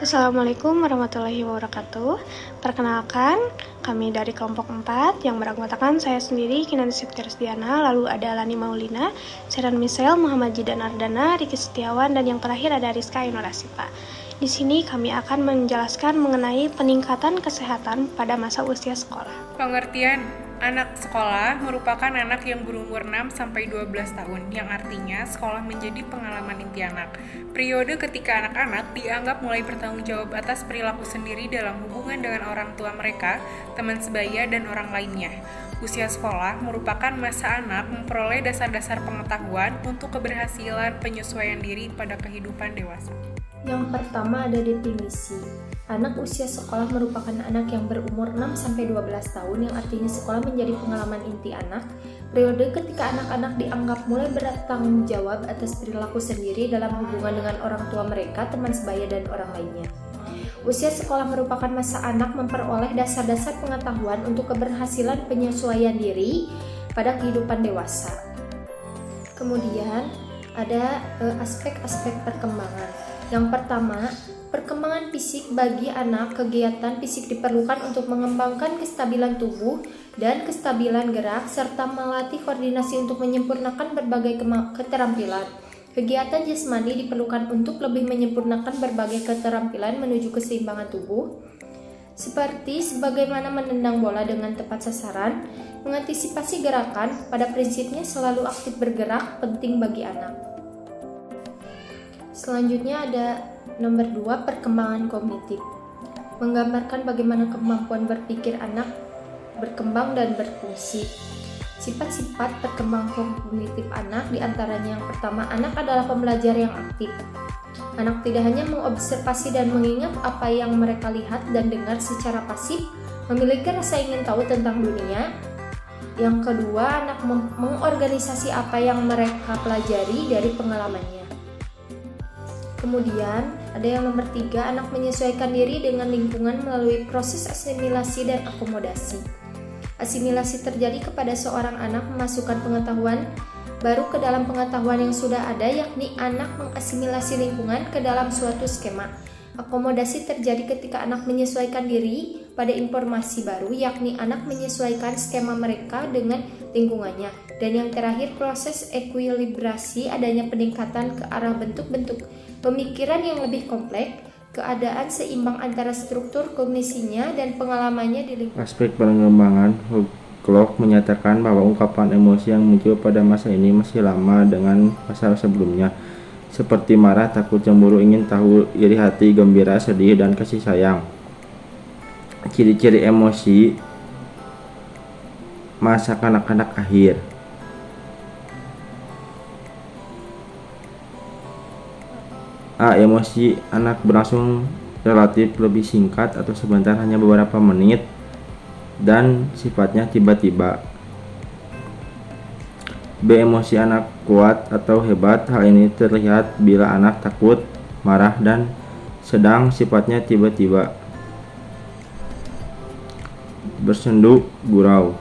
Assalamualaikum warahmatullahi wabarakatuh. Perkenalkan, kami dari kelompok 4 yang beranggotakan saya sendiri, Kinanti Septiarsdiana, lalu ada Lani Maulina, Seran Misel, Muhammad Jidan Ardana, Riki Setiawan, dan yang terakhir ada Rizka Ainurasipa. Di sini kami akan menjelaskan mengenai peningkatan kesehatan pada masa usia sekolah. Pengertian anak sekolah merupakan anak yang berumur 6-12 tahun, yang artinya sekolah menjadi pengalaman inti anak. Periode ketika anak-anak dianggap mulai bertanggung jawab atas perilaku sendiri dalam hubungan dengan orang tua mereka, teman sebaya, dan orang lainnya. Usia sekolah merupakan masa anak memperoleh dasar-dasar pengetahuan untuk keberhasilan penyesuaian diri pada kehidupan dewasa. Yang pertama ada definisi. Anak usia sekolah merupakan anak yang berumur 6-12 tahun, yang artinya sekolah menjadi pengalaman inti anak. Periode ketika anak-anak dianggap mulai bertanggung jawab atas perilaku sendiri dalam hubungan dengan orang tua mereka, teman sebaya, dan orang lainnya. Usia sekolah merupakan masa anak memperoleh dasar-dasar pengetahuan untuk keberhasilan penyesuaian diri pada kehidupan dewasa. Kemudian ada aspek-aspek perkembangan. Yang pertama, perkembangan fisik. Bagi anak, kegiatan fisik diperlukan untuk mengembangkan kestabilan tubuh dan kestabilan gerak, serta melatih koordinasi untuk menyempurnakan berbagai keterampilan. Kegiatan jasmani diperlukan untuk lebih menyempurnakan berbagai keterampilan menuju keseimbangan tubuh, seperti sebagaimana menendang bola dengan tepat sasaran. Mengantisipasi gerakan, pada prinsipnya selalu aktif bergerak, penting bagi anak. Selanjutnya ada nomor 2, perkembangan kognitif. Menggambarkan bagaimana kemampuan berpikir anak berkembang dan berfungsi. Sifat-sifat perkembangan kognitif anak diantaranya yang pertama, anak adalah pembelajar yang aktif. Anak tidak hanya mengobservasi dan mengingat apa yang mereka lihat dan dengar secara pasif, memiliki rasa ingin tahu tentang dunia. Yang kedua, anak mengorganisasi apa yang mereka pelajari dari pengalamannya. Kemudian ada yang nomor 3, anak menyesuaikan diri dengan lingkungan melalui proses asimilasi dan akomodasi. Asimilasi terjadi kepada seorang anak memasukkan pengetahuan baru ke dalam pengetahuan yang sudah ada, yakni anak mengasimilasi lingkungan ke dalam suatu skema. Akomodasi terjadi ketika anak menyesuaikan diri pada informasi baru, yakni anak menyesuaikan skema mereka dengan lingkungannya. Dan yang terakhir, proses ekuilibrasi, adanya peningkatan ke arah bentuk-bentuk pemikiran yang lebih kompleks, keadaan seimbang antara struktur kognisinya dan pengalamannya di lingkungan. Aspek pengembangan Klok menyatakan bahwa ungkapan emosi yang muncul pada masa ini masih lama dengan masa sebelumnya, seperti marah, takut, cemburu, ingin tahu, iri hati, gembira, sedih, dan kasih sayang. Ciri-ciri emosi masa kanak-kanak akhir. A. Emosi anak berlangsung relatif lebih singkat atau sebentar, hanya beberapa menit, dan sifatnya tiba-tiba. B. Emosi anak kuat atau hebat. Hal ini terlihat bila anak takut, marah, dan sedang sifatnya tiba-tiba. Bersendu, gurau.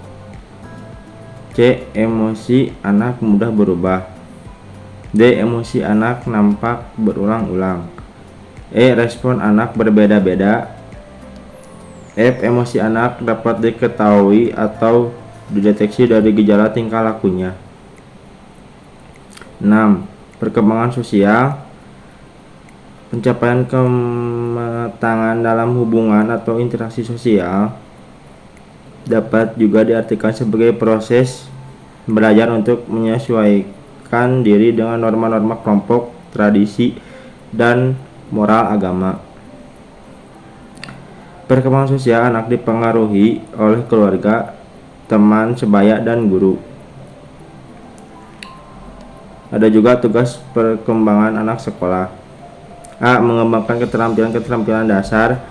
C. Emosi anak mudah berubah. D. Emosi anak nampak berulang-ulang. E. Respon anak berbeda-beda. F. Emosi anak dapat diketahui atau dideteksi dari gejala tingkah lakunya. 6. Perkembangan sosial. Pencapaian kematangan dalam hubungan atau interaksi sosial dapat juga diartikan sebagai proses belajar untuk menyesuaikan diri dengan norma-norma kelompok, tradisi, dan moral agama. Perkembangan sosial anak dipengaruhi oleh keluarga, teman sebaya, dan guru. Ada juga tugas perkembangan anak sekolah. A. Mengembangkan keterampilan dasar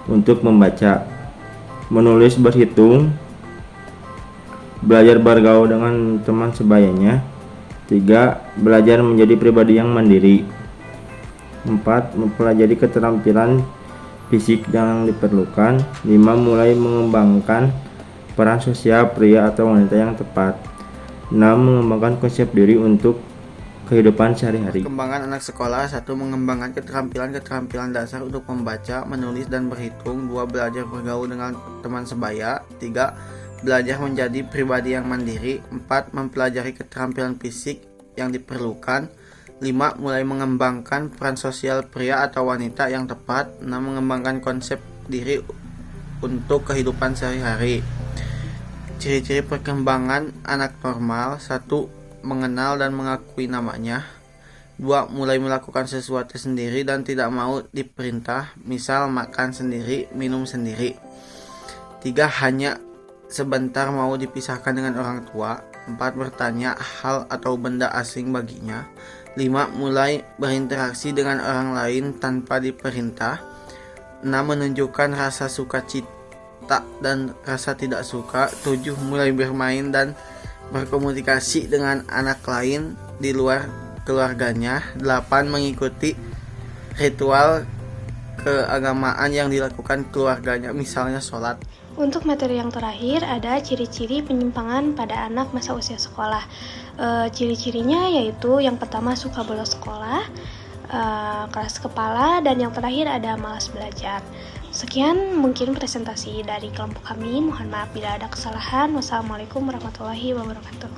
untuk membaca, menulis, berhitung, belajar bergaul dengan teman sebayanya. 3. Belajar menjadi pribadi yang mandiri. 4. Mempelajari keterampilan fisik yang diperlukan. 5. Mulai mengembangkan peran sosial pria atau wanita yang tepat. 6. Mengembangkan konsep diri untuk kehidupan sehari-hari. Perkembangan anak sekolah: 1. Mengembangkan keterampilan dasar untuk membaca, menulis, dan berhitung. 2. Belajar bergaul dengan teman sebaya. 3. Belajar menjadi pribadi yang mandiri. 4. Mempelajari keterampilan fisik yang diperlukan. 5. Mulai mengembangkan peran sosial pria atau wanita yang tepat. 6. Mengembangkan konsep diri untuk kehidupan sehari-hari. Ciri-ciri perkembangan anak normal: 1. Mengenal dan mengakui namanya. 2. Mulai melakukan sesuatu sendiri dan tidak mau diperintah, misal makan sendiri, minum sendiri. 3. Hanya sebentar mau dipisahkan dengan orang tua. 4. Bertanya hal atau benda asing baginya. 5. Mulai berinteraksi dengan orang lain tanpa diperintah. 6. Menunjukkan rasa sukacita dan rasa tidak suka. 7. Mulai bermain dan berkomunikasi dengan anak lain di luar keluarganya. 8. Mengikuti ritual keagamaan yang dilakukan keluarganya, misalnya sholat. Untuk materi yang terakhir ada ciri-ciri penyimpangan pada anak masa usia sekolah. Ciri-cirinya yaitu yang pertama suka bolos sekolah, keras kepala, dan yang terakhir ada malas belajar. Sekian mungkin presentasi dari kelompok kami. Mohon maaf bila ada kesalahan. Wassalamualaikum warahmatullahi wabarakatuh.